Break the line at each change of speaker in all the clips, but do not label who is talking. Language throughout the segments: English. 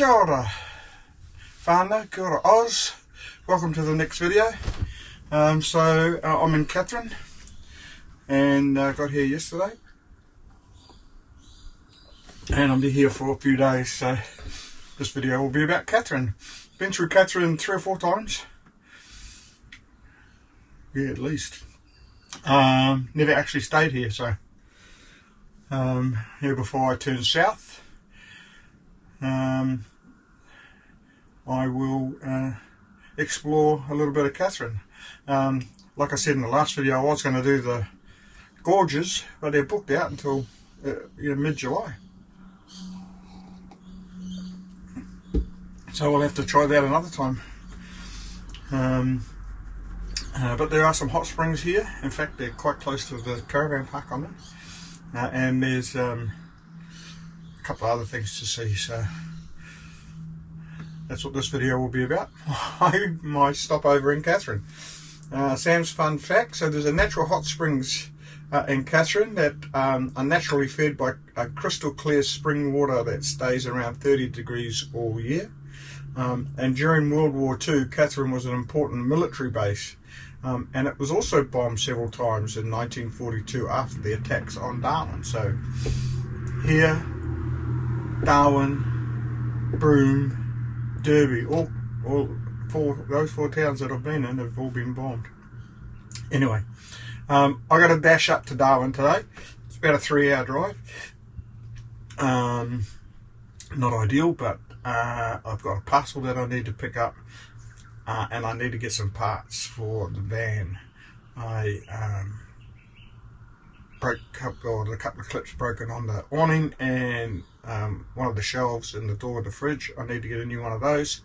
Kia ora, whānau, kia ora Oz. Welcome to the next video. I'm in Katherine and got here yesterday. And I'm here for a few days, so this video will be about Katherine. Been through Katherine 3 or 4 times. Yeah, at least. Never actually stayed here, so here before I turn south. I will explore a little bit of Katherine. Like I said in the last video, I was going to do the gorges, but they're booked out until mid-July. So we'll have to try that another time. But there are some hot springs here. In fact, they're quite close to the Caravan park I'm in. And there's a couple of other things to see. So that's what this video will be about. My stopover in Katherine. Sam's fun fact. So there's a natural hot springs in Katherine that are naturally fed by crystal clear spring water that stays around 30 degrees all year. And during World War II, Katherine was an important military base, and it was also bombed several times in 1942 after the attacks on Darwin. So here, Darwin, Broome, Derby, those 4 towns that I've been in have all been bombed. Anyway, I got to dash up to Darwin today. It's about a 3-hour drive. Not ideal, but I've got a parcel that I need to pick up, and I need to get some parts for the van. I a couple of clips broken on the awning, and one of the shelves in the door of the fridge. I need to get a new one of those.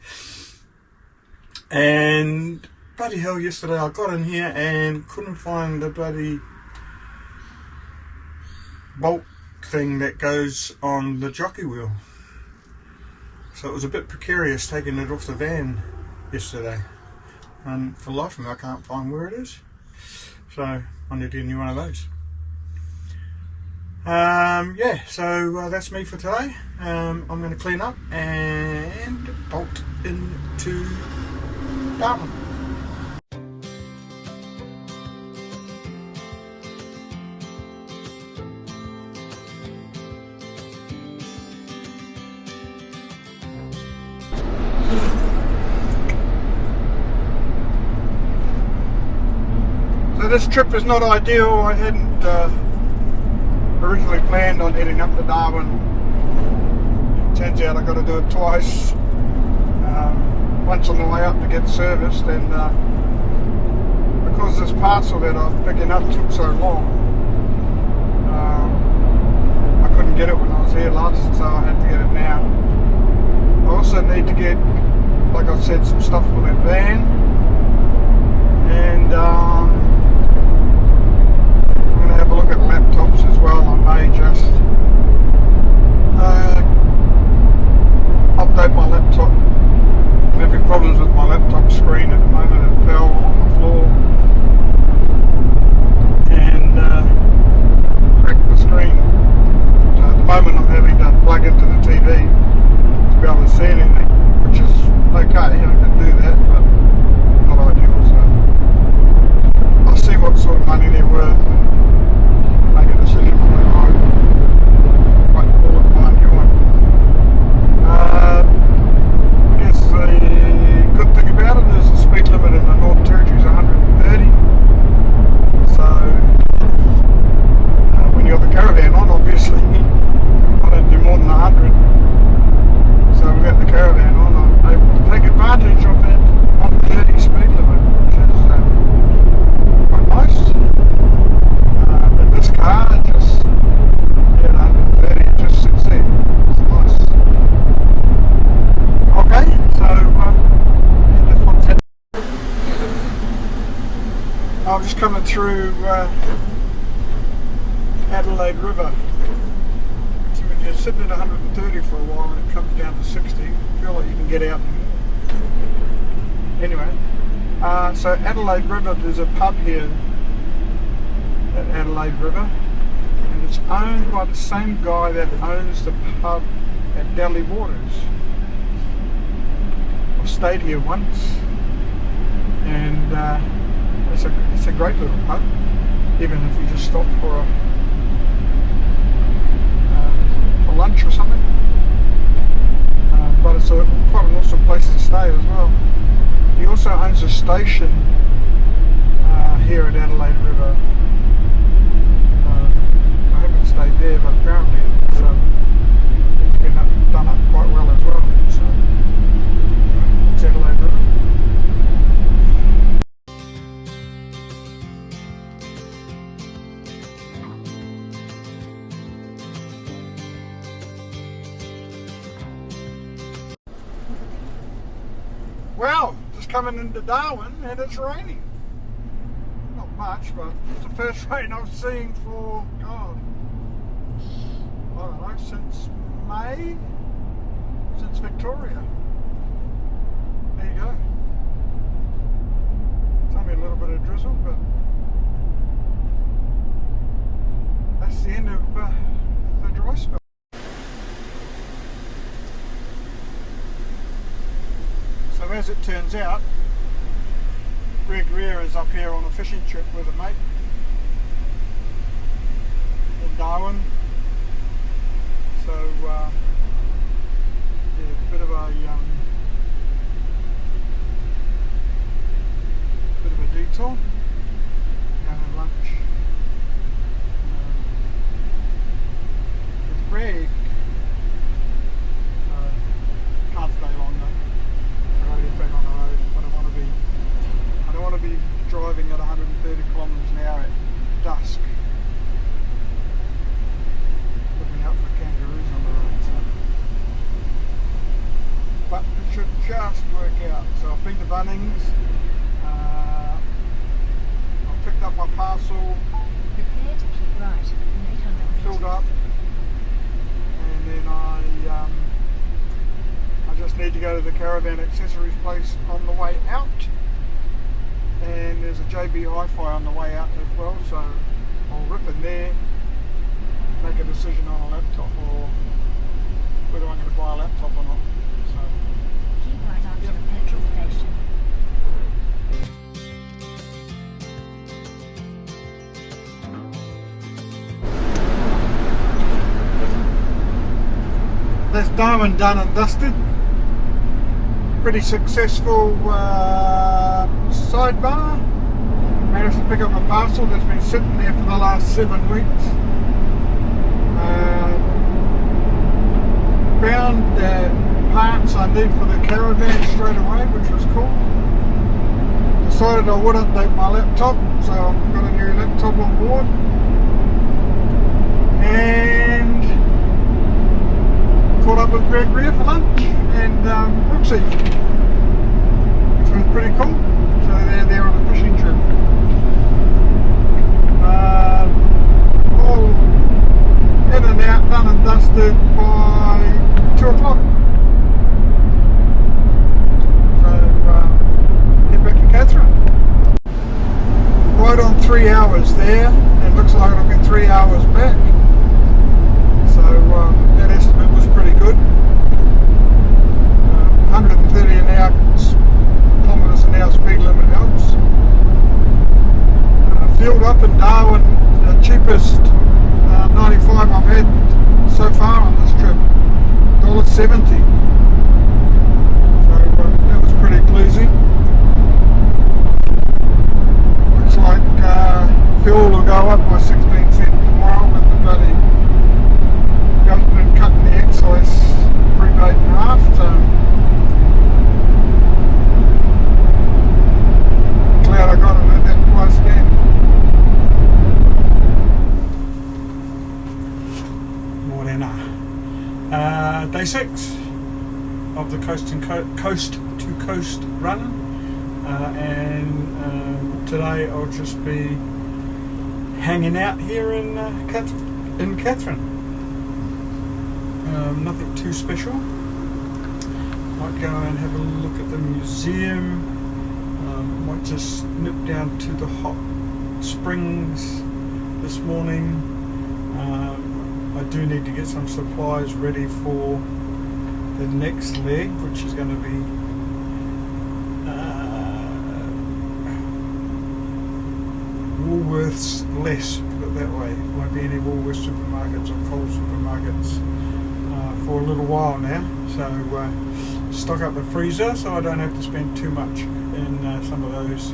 And bloody hell, yesterday I got in here and couldn't find the bloody bolt thing that goes on the jockey wheel. So it was a bit precarious taking it off the van yesterday, and for the life of me I can't find where it is, so I need to get a new one of those. Yeah, so that's me for today. I'm going to clean up and bolt into Darwin. So this trip is not ideal. I hadn't originally planned on heading up to Darwin. Turns out I got to do it twice. Once on the way up to get serviced, and because this parcel that I was picking up took so long, I couldn't get it when I was here last, so I had to get it now. I also need to get, like I said, some stuff for that van, and I'm going to have a look at laptops as well. I may just update my laptop. I'm having problems with my laptop screen at the moment. It fell on the floor and cracked the screen. So at the moment I'm having to plug into the TV to be able to see anything, which is okay. I can do that, but not ideal. So I'll see what sort of money they're worth and make a decision on that. I might call it buy a new one. I guess the good thing about it is the speed limit in the Northern Territory is 130. So when you've got the Caravan on, obviously I don't do more than 100. So without the Caravan on, I'm able to take advantage of that 130 speed limit, which is quite nice. But this car just at 130 just sits there. It's nice. Okay, so that's what's happening. I'm just coming through Adelaide River. So when you're sitting at 130 for a while and it comes down to 60, you feel like you can get out. Anyway, so Adelaide River, there's a pub here at Adelaide River, and it's owned by the same guy that owns the pub at Delhi Waters. stayed here once, and it's a great little pub, even if you just stop for lunch or something. But it's quite an awesome place to stay as well. He also owns a station here at Adelaide River. I haven't stayed there, but apparently it's been done up quite well as well. So it's Adelaide River. Well, just coming into Darwin and it's raining. Not much, but it's the first rain I've seen for, God, I don't know, since May, since Victoria. There you go. It's only a little bit of drizzle, but that's the end of the dry spell. So as it turns out, Greg Greer is up here on a fishing trip with a mate in Darwin. So yeah, a bit of a detour. Going to have lunch with Greg. Can't stay long though. Back on the road. I don't want to be driving at 130 kilometres an hour at dusk, looking out for kangaroos on the road. So. But it should just work out. So I've been to Bunnings. I've picked up my parcel.
Prepare to keep right. 800
filled up, and then I just need to go to the Caravan accessories place on the way out, and there's a JB Hi-Fi on the way out as well, so I'll rip in there, make a decision on a laptop or whether I'm going to buy a laptop or not. So,
keep right up to the petrol station.
That's Darwin done and dusted. Pretty successful sidebar. Managed to pick up a parcel that's been sitting there for the last 7 weeks. Found the parts I need for the Caravan straight away, which was cool. Decided I would update my laptop, so I've got a new laptop on board. And caught up with Greg Greer for lunch and Brooksy, which was pretty cool. So they're there on a fishing trip. All in and out, done and dusted by 2 o'clock. So head back to Katherine. Right on 3 hours there, and looks like it'll be 3 hours back. So that estimate was pretty good. 130 kilometres an hour speed limit helps. Filled up in Darwin, the cheapest 95 I've had so far on this trip, $1.70. So that was pretty pleasing. Looks like fuel will go up by 16 cents tomorrow with the bloody government cutting the excise rebate in half. So glad I got it at that price then. Day 6 of the coast to coast run, and today I'll just be hanging out here in Katherine. Nothing too special. Might go and have a look at the museum. Might just nip down to the Hot Springs this morning. I do need to get some supplies ready for the next leg, which is going to be Woolworths less, put it that way. Won't be any Woolworths supermarkets or Coles supermarkets for a little while now. So stock up the freezer so I don't have to spend too much in some of those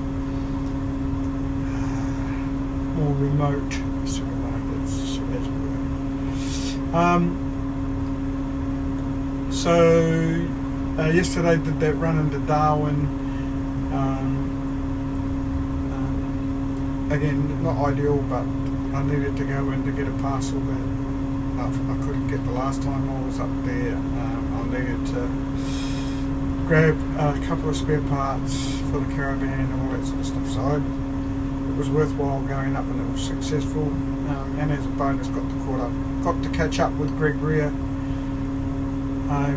more remote supermarkets, as it were. So yesterday did that run into Darwin. Again, not ideal, but I needed to go in to get a parcel that I couldn't get the last time I was up there. I needed to grab a couple of spare parts for the Caravan and all that sort of stuff. So it was worthwhile going up, and it was successful. And as a bonus, got to catch up with Greg Rea,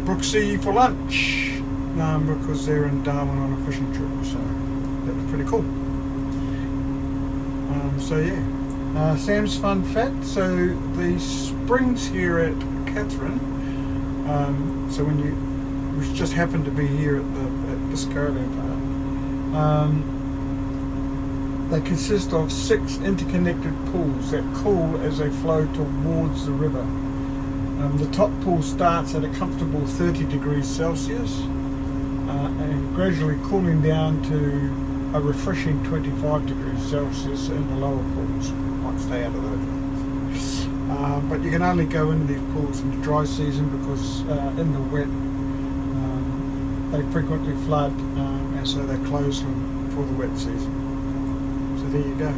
Brooksea for lunch, because they're in Darwin on a fishing trip. So that was pretty cool. So yeah, Sam's fun fact. So the springs here at Katherine. So when we just happened to be here at this caravan park. They consist of 6 interconnected pools that cool as they flow towards the river. The top pool starts at a comfortable 30 degrees Celsius and gradually cooling down to a refreshing 25 degrees Celsius in the lower pools once they out of those ones. But you can only go into these pools in the dry season because in the wet they frequently flood, and so they close them for the wet season. So there you go.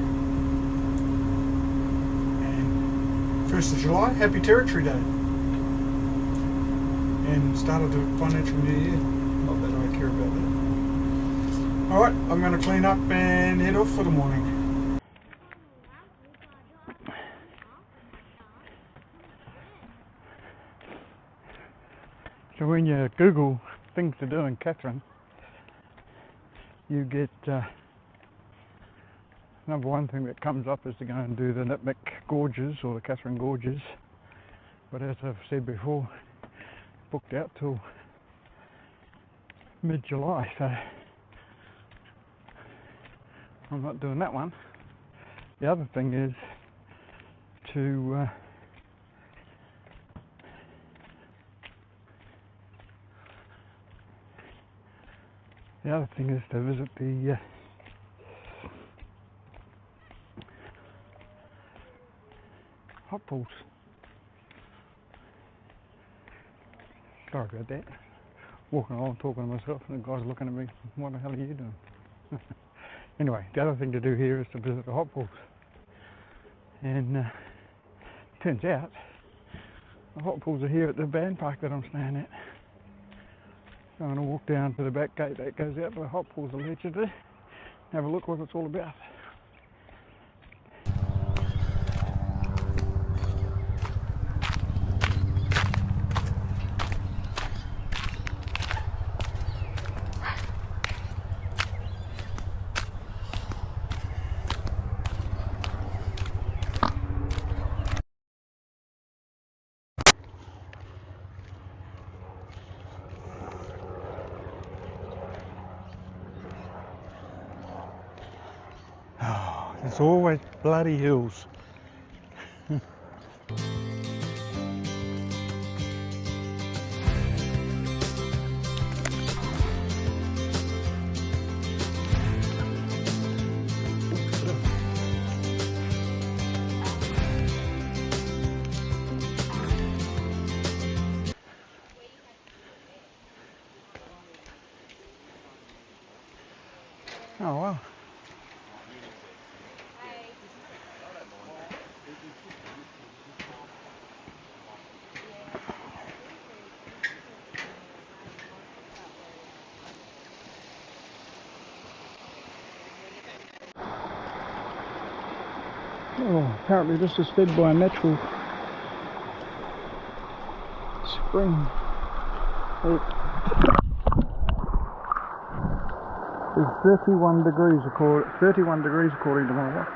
And 1st of July, Happy Territory Day. And start of the financial new year. Not that I care about that. Alright, I'm going to clean up and head off for the morning. So when you Google things to do in Katherine, you get number one thing that comes up is to go and do the Nipmuc Gorges or the Katherine Gorges. But as I've said before, booked out till mid-July, so I'm not doing that one. The other thing is to visit the hot pools. Sorry about that. Walking along talking to myself and the guy's looking at me, what the hell are you doing? Anyway, the other thing to do here is to visit the hot pools. And turns out the hot pools are here at the van park that I'm staying at. So I'm going to walk down to the back gate that goes out to the hot pools allegedly. Have a look what it's all about. Oh, it's always bloody hills. Oh wow. Oh, apparently this is fed by a natural spring. It's 31 degrees according to my watch.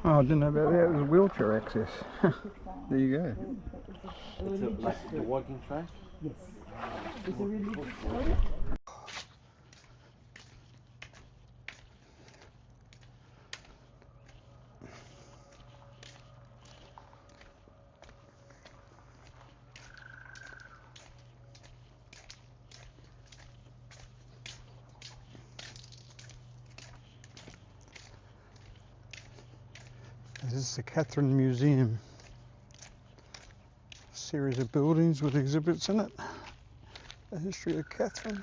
Oh, I didn't know about that. It was wheelchair access. There you go.
It's like the walking track?
Yes. It's a religious story.
This is the Katherine Museum. A series of buildings with exhibits in it. The history of Katherine.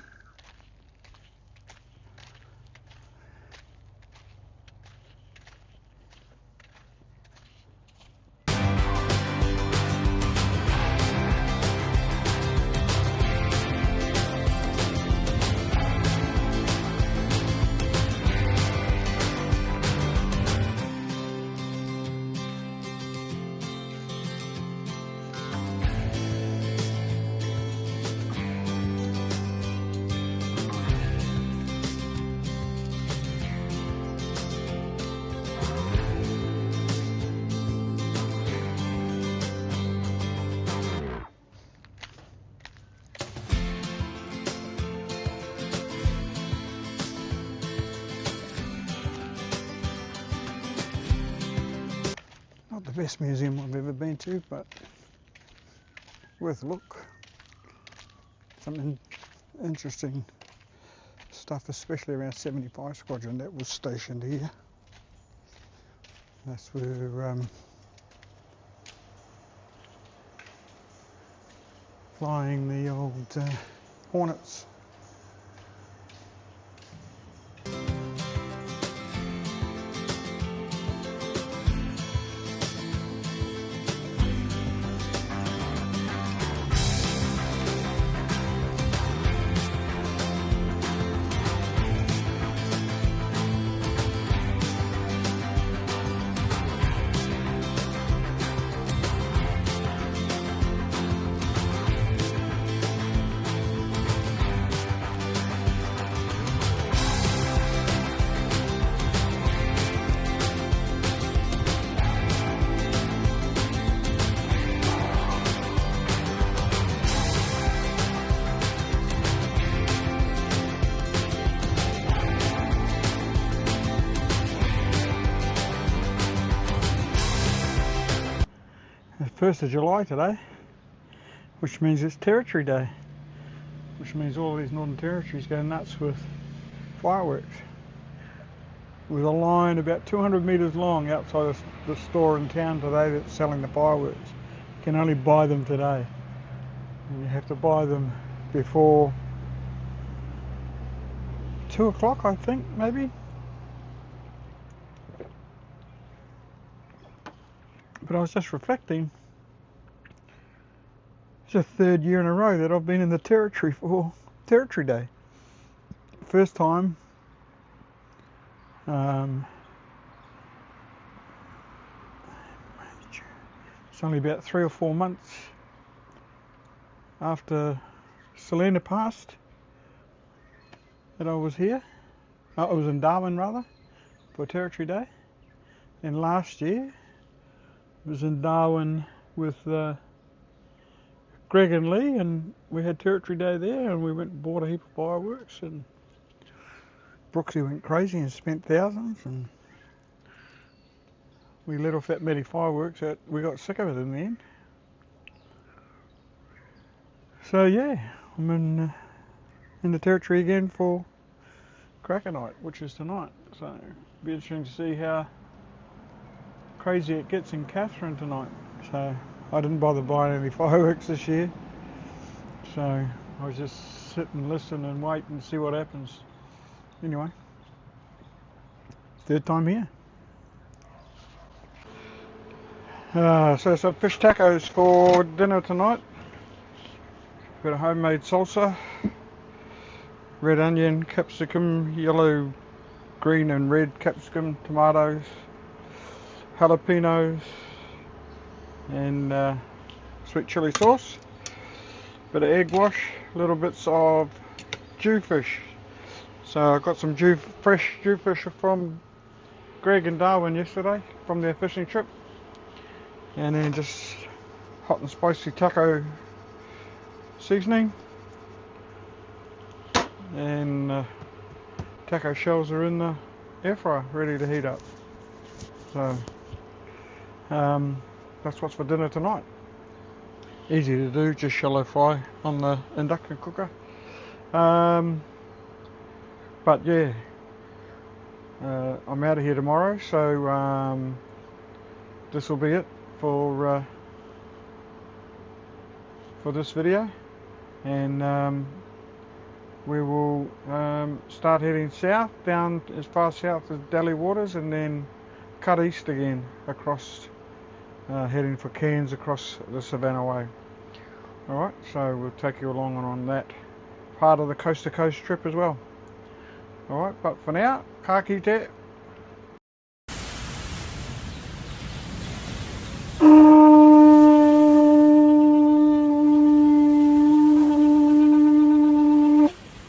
Not the best museum I've ever been to, but worth a look. Some interesting stuff, especially around 75 Squadron that was stationed here. That's where flying the old Hornets. It's 1st of July today, which means it's Territory Day, which means all these Northern Territories go nuts with fireworks. With a line about 200 metres long outside the store in town today that's selling the fireworks. You can only buy them today. And you have to buy them before 2 o'clock, I think, maybe. But I was just reflecting, it's the 3rd year in a row that I've been in the Territory for Territory Day. First time, it's only about 3 or 4 months after Selena passed that I was here. I was in Darwin rather, for Territory Day. And last year, was in Darwin with Greg and Lee, and we had Territory Day there, and we went and bought a heap of fireworks, and Brooksy went crazy and spent thousands, and we let off that many fireworks that we got sick of it in the end. So yeah, I'm in the Territory again for Cracker Night, which is tonight. So it'll be interesting to see how crazy it gets in Katherine tonight. So I didn't bother buying any fireworks this year, so I was just sit and listen and wait and see what happens. Anyway, 3rd time here. So some fish tacos for dinner tonight. Got a homemade salsa, red onion, capsicum, yellow, green and red capsicum, tomatoes, jalapenos, and sweet chili sauce, bit of egg wash, little bits of jewfish. So I got some fresh jewfish from Greg and Darwin yesterday from their fishing trip, and then just hot and spicy taco seasoning, and taco shells are in the air fryer ready to heat up. So that's what's for dinner tonight. Easy to do, just shallow fry on the induction cooker. But yeah, I'm out of here tomorrow, so this will be it for this video, and we will start heading south, down as far south as Daly Waters, and then cut east again across, heading for Cairns across the Savannah Way. Alright, so we'll take you along on that part of the coast to coast trip as well. Alright, but for now, ka kite.